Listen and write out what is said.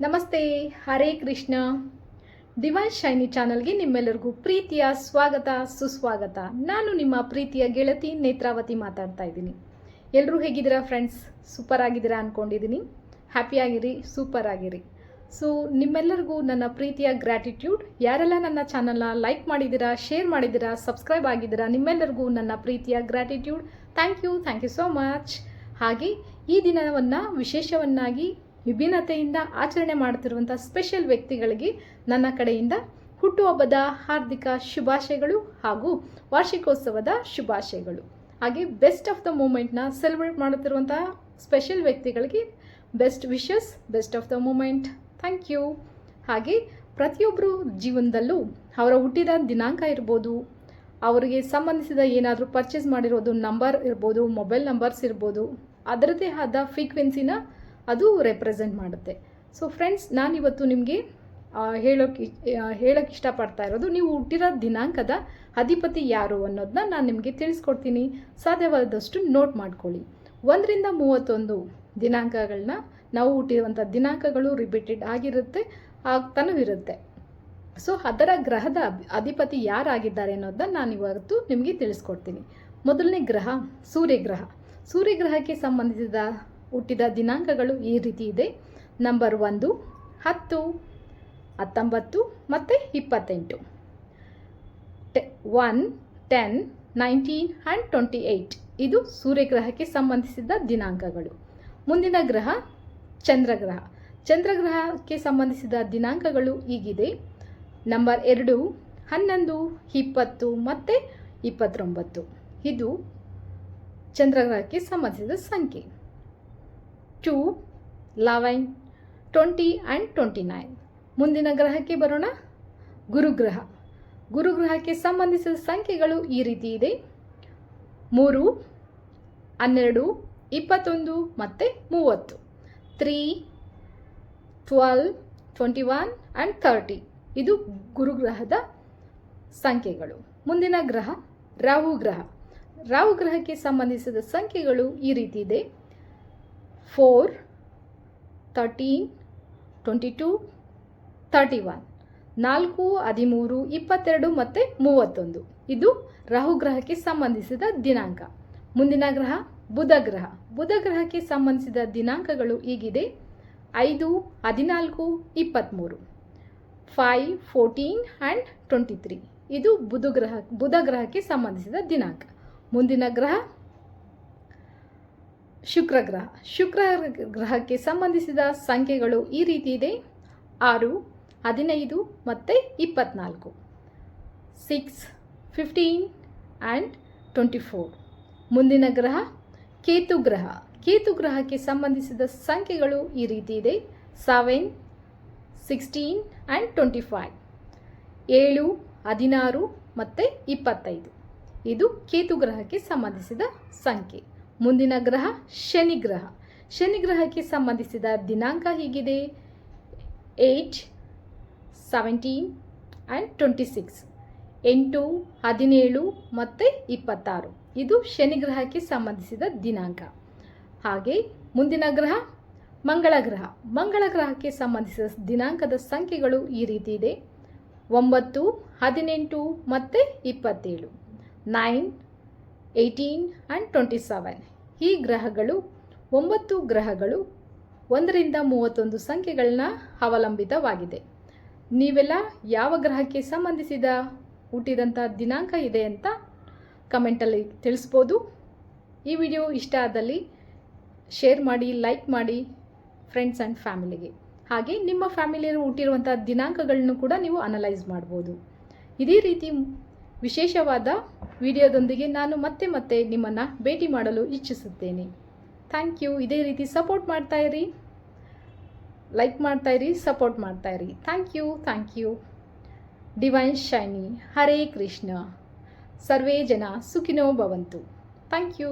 ನಮಸ್ತೆ, Hare Krishna. Divine shiny ಚಾನಲ್ಗೆ ನಿಮ್ಮೆಲ್ಲರಿಗೂ ಪ್ರೀತಿಯ ಸ್ವಾಗತ ಸುಸ್ವಾಗತ. ನಾನು ನಿಮ್ಮ ಪ್ರೀತಿಯ ಗೆಳತಿ ನೇತ್ರಾವತಿ ಮಾತಾಡ್ತಾ ಇದ್ದೀನಿ. ಎಲ್ಲರೂ ಹೇಗಿದ್ದೀರಾ ಫ್ರೆಂಡ್ಸ್? ಸೂಪರ್ ಆಗಿದ್ದೀರಾ ಅಂದ್ಕೊಂಡಿದ್ದೀನಿ. ಹ್ಯಾಪಿ ಆಗಿರಿ, ಸೂಪರ್ ಆಗಿರಿ. ಸೊ ನಿಮ್ಮೆಲ್ಲರಿಗೂ ನನ್ನ ಪ್ರೀತಿಯ ಗ್ರ್ಯಾಟಿಟ್ಯೂಡ್. ಯಾರೆಲ್ಲ ನನ್ನ ಚಾನಲ್ನ ಲೈಕ್ ಮಾಡಿದ್ದೀರಾ, ಶೇರ್ ಮಾಡಿದ್ದೀರಾ, ಸಬ್ಸ್ಕ್ರೈಬ್ ಆಗಿದ್ದೀರಾ, ನಿಮ್ಮೆಲ್ಲರಿಗೂ ನನ್ನ ಪ್ರೀತಿಯ gratitude. Thank you so much. ಹಾಗೆ ಈ ದಿನವನ್ನು ವಿಶೇಷವನ್ನಾಗಿ ವಿಭಿನ್ನತೆಯಿಂದ ಆಚರಣೆ ಮಾಡ್ತಿರುವಂಥ ಸ್ಪೆಷಲ್ ವ್ಯಕ್ತಿಗಳಿಗೆ ನನ್ನ ಕಡೆಯಿಂದ ಹುಟ್ಟುಹಬ್ಬದ ಹಾರ್ದಿಕ ಶುಭಾಶಯಗಳು ಹಾಗೂ ವಾರ್ಷಿಕೋತ್ಸವದ ಶುಭಾಶಯಗಳು. ಹಾಗೆ ಬೆಸ್ಟ್ ಆಫ್ ದ ಮೂಮೆಂಟ್ನ ಸೆಲೆಬ್ರೇಟ್ ಮಾಡುತ್ತಿರುವಂಥ ಸ್ಪೆಷಲ್ ವ್ಯಕ್ತಿಗಳಿಗೆ best wishes, best of the moment. Thank you. ಹಾಗೆ ಪ್ರತಿಯೊಬ್ಬರು ಜೀವನದಲ್ಲೂ ಅವರ ಹುಟ್ಟಿದ ದಿನಾಂಕ ಇರ್ಬೋದು, ಅವರಿಗೆ ಸಂಬಂಧಿಸಿದ ಏನಾದರೂ ಪರ್ಚೇಸ್ ಮಾಡಿರೋದು ನಂಬರ್ ಇರ್ಬೋದು, ಮೊಬೈಲ್ ನಂಬರ್ಸ್ ಇರ್ಬೋದು, ಅದರದ್ದೇ ಆದ ಫ್ರೀಕ್ವೆನ್ಸಿನ ಅದು ರೆಪ್ರೆಸೆಂಟ್ ಮಾಡುತ್ತೆ. ಸೊ ಫ್ರೆಂಡ್ಸ್, ನಾನಿವತ್ತು ನಿಮಗೆ ಹೇಳೋಕ್ಕೆ ಇಷ್ಟಪಡ್ತಾ ಇರೋದು, ನೀವು ಹುಟ್ಟಿರೋ ದಿನಾಂಕದ ಅಧಿಪತಿ ಯಾರು ಅನ್ನೋದನ್ನ ನಾನು ನಿಮಗೆ ತಿಳಿಸ್ಕೊಡ್ತೀನಿ. ಸಾಧ್ಯವಾದಷ್ಟು ನೋಟ್ ಮಾಡ್ಕೊಳ್ಳಿ. 1 ರಿಂದ 31 ದಿನಾಂಕಗಳನ್ನ, ನಾವು ಹುಟ್ಟಿರುವಂಥ ದಿನಾಂಕಗಳು ರಿಪೀಟೆಡ್ ಆಗಿರುತ್ತೆ, ಆಗ್ತಾನೂ ಇರುತ್ತೆ. ಸೊ ಅದರ ಗ್ರಹದ ಅಧಿಪತಿ ಯಾರಾಗಿದ್ದಾರೆ ಅನ್ನೋದನ್ನ ನಾನು ಇವತ್ತು ನಿಮಗೆ ತಿಳಿಸ್ಕೊಡ್ತೀನಿ. ಮೊದಲನೇ ಗ್ರಹ ಸೂರ್ಯಗ್ರಹ. ಸೂರ್ಯಗ್ರಹಕ್ಕೆ ಸಂಬಂಧಿಸಿದ ಹುಟ್ಟಿದ ದಿನಾಂಕಗಳು ಈ ರೀತಿ ಇದೆ. ನಂಬರ್ 1, 10, 19 ಮತ್ತು 28. 1, 10, 19 ಆ್ಯಂಡ್ 28 ಇದು ಸೂರ್ಯಗ್ರಹಕ್ಕೆ ಸಂಬಂಧಿಸಿದ ದಿನಾಂಕಗಳು. ಮುಂದಿನ ಗ್ರಹ ಚಂದ್ರಗ್ರಹ. ಚಂದ್ರಗ್ರಹಕ್ಕೆ ಸಂಬಂಧಿಸಿದ ದಿನಾಂಕಗಳು ಹೀಗಿದೆ. ನಂಬರ್ 2, 11, 20 ಮತ್ತು 29 ಇದು ಚಂದ್ರಗ್ರಹಕ್ಕೆ ಸಂಬಂಧಿಸಿದ ಸಂಖ್ಯೆ. 2, 11, 20 ಆ್ಯಂಡ್ 29. ಮುಂದಿನ ಗ್ರಹಕ್ಕೆ ಬರೋಣ, ಗುರುಗ್ರಹ. ಗುರುಗ್ರಹಕ್ಕೆ ಸಂಬಂಧಿಸಿದ ಸಂಖ್ಯೆಗಳು ಈ ರೀತಿ ಇದೆ. 3, 12, 21 ಮತ್ತು 30. 3, 12, 21 ಆ್ಯಂಡ್ 30 ಇದು ಗುರುಗ್ರಹದ ಸಂಖ್ಯೆಗಳು. ಮುಂದಿನ ಗ್ರಹ ರಾಹುಗ್ರಹ. ರಾಹುಗ್ರಹಕ್ಕೆ ಸಂಬಂಧಿಸಿದ ಸಂಖ್ಯೆಗಳು ಈ ರೀತಿ ಇದೆ. 4, 13, 22, 31. 4, 13, 22 ಮತ್ತು 31 ಇದು ರಾಹುಗ್ರಹಕ್ಕೆ ಸಂಬಂಧಿಸಿದ ದಿನಾಂಕ. ಮುಂದಿನ ಗ್ರಹ ಬುಧಗ್ರಹ. ಬುಧಗ್ರಹಕ್ಕೆ ಸಂಬಂಧಿಸಿದ ದಿನಾಂಕಗಳು ಹೀಗಿದೆ. 5, 14, 23. 5, 14 ಆ್ಯಂಡ್ 23 ಇದು ಬುಧಗ್ರಹಕ್ಕೆ ಸಂಬಂಧಿಸಿದ ದಿನಾಂಕ. ಮುಂದಿನ ಗ್ರಹ ಶುಕ್ರಗ್ರಹ. ಶುಕ್ರಗ್ರಹಕ್ಕೆ ಸಂಬಂಧಿಸಿದ ಸಂಖ್ಯೆಗಳು ಈ ರೀತಿ ಇದೆ. 6, 15 ಮತ್ತು 24. 6, 15 ಆ್ಯಂಡ್ 24. ಮುಂದಿನ ಗ್ರಹ ಕೇತುಗ್ರಹ. ಕೇತುಗ್ರಹಕ್ಕೆ ಸಂಬಂಧಿಸಿದ ಸಂಖ್ಯೆಗಳು ಈ ರೀತಿ ಇದೆ. 7, 16 ಆ್ಯಂಡ್ 25. 7, 16 ಮತ್ತು 25 ಇದು ಕೇತುಗ್ರಹಕ್ಕೆ ಸಂಬಂಧಿಸಿದ ಸಂಖ್ಯೆ. ಮುಂದಿನ ಗ್ರಹ ಶನಿಗ್ರಹ. ಶನಿಗ್ರಹಕ್ಕೆ ಸಂಬಂಧಿಸಿದ ದಿನಾಂಕ ಹೀಗಿದೆ. 8, 17 ಆ್ಯಂಡ್ 26. 8, 17 ಮತ್ತು 26 ಇದು ಶನಿಗ್ರಹಕ್ಕೆ ಸಂಬಂಧಿಸಿದ ದಿನಾಂಕ. ಹಾಗೆ ಮುಂದಿನ ಗ್ರಹ ಮಂಗಳಗ್ರಹ. ಮಂಗಳಗ್ರಹಕ್ಕೆ ಸಂಬಂಧಿಸಿದ ದಿನಾಂಕದ ಸಂಖ್ಯೆಗಳು ಈ ರೀತಿ ಇದೆ. 9, 18 ಮತ್ತು 27. 9, 18 ಆ್ಯಂಡ್ 27 ಈ ಗ್ರಹಗಳು 9 ಗ್ರಹಗಳು 1 ರಿಂದ 31 ಸಂಖ್ಯೆಗಳನ್ನ ಅವಲಂಬಿತವಾಗಿದೆ. ನೀವೆಲ್ಲ ಯಾವ ಗ್ರಹಕ್ಕೆ ಸಂಬಂಧಿಸಿದ ಹುಟ್ಟಿದಂಥ ದಿನಾಂಕ ಇದೆ ಅಂತ ಕಮೆಂಟಲ್ಲಿ ತಿಳಿಸ್ಬೋದು. ಈ ವಿಡಿಯೋ ಇಷ್ಟ ಆದಲ್ಲಿ ಶೇರ್ ಮಾಡಿ, ಲೈಕ್ ಮಾಡಿ ಫ್ರೆಂಡ್ಸ್ ಆ್ಯಂಡ್ ಫ್ಯಾಮಿಲಿಗೆ. ಹಾಗೆ ನಿಮ್ಮ ಫ್ಯಾಮಿಲಿಯಲ್ಲಿ ಹುಟ್ಟಿರುವಂಥ ದಿನಾಂಕಗಳನ್ನು ಕೂಡ ನೀವು ಅನಲೈಸ್ ಮಾಡ್ಬೋದು. ಇದೇ ರೀತಿ ವಿಶೇಷವಾದ ವಿಡಿಯೋದೊಂದಿಗೆ ನಾನು ಮತ್ತೆ ನಿಮ್ಮನ್ನು ಭೇಟಿ ಮಾಡಲು ಇಚ್ಛಿಸುತ್ತೇನೆ. Thank you. ಇದೇ ರೀತಿ ಸಪೋರ್ಟ್ ಮಾಡ್ತಾಯಿರಿ, ಲೈಕ್ ಮಾಡ್ತಾಯಿರಿ, ಸಪೋರ್ಟ್ ಮಾಡ್ತಾಯಿರಿ. Thank you. Divine shiny. Hare Krishna. ಸರ್ವೇ ಜನ ಸುಖಿನೋ ಭವಂತು. Thank you.